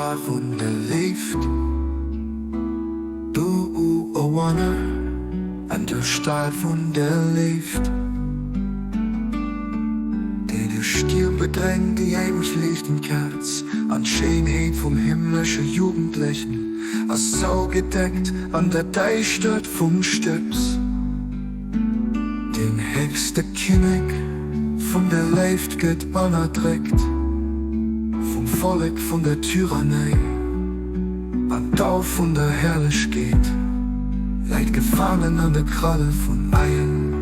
star von der leeft. Du, oh, wanna, an der Stahl von der leeft. Der die Stirn bedrängt, die ewig Licht im Kerz, an Schönheit vom himmlischen Jugendlichen, als so gedeckt an der Deichstadt vom Stöps. Den höchste König von der leeft geht anerträgt, vom Volk von der Tyrannei, an Tau von der Herrlichkeit, leid gefangen an der Kralle von Eien.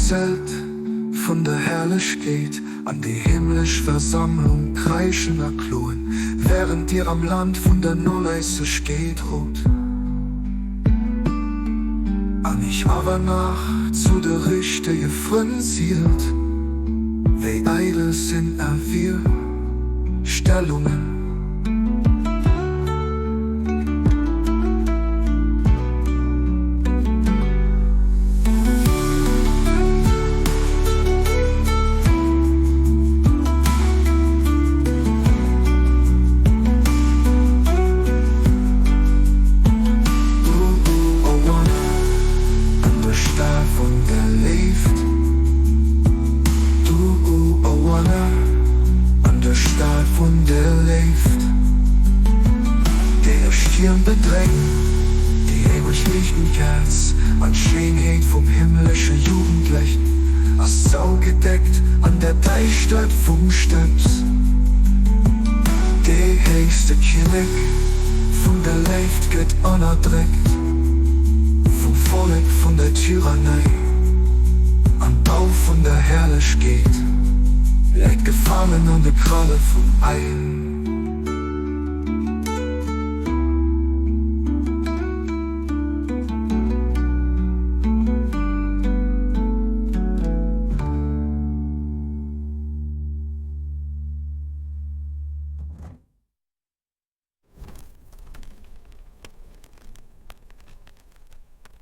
Zelt von der Herrlichkeit an die himmlische Versammlung kreischen erklohen, während ihr am Land von der Nulleise steht rot. An ich aber nach zu der richtige Frenziert, wie eile sind wir Stellungen. Von der leeft, der Stirn bedrängt, die ewig lichten Kerz, an Schönheit vom himmlischen Jugendlichen, als Sau gedeckt an der Deichstadt vom Stöps. Der höchste König von der leeft geht anerträgt, vom Volk von der Tyrannei, an Bau von der Herrlichkeit, leid gefangen an der Kralle von Eien.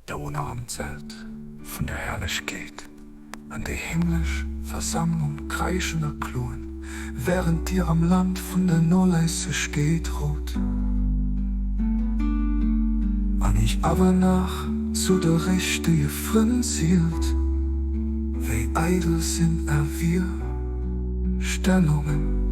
Der ohne Zelt von der Herrlichkeit an die himmlische Versammlung kreischen erklohen, während ihr am Land von der Nulleise steht rot. An ich aber nach zu der richtige Frenziert, wie eitel sind wir Stellungen.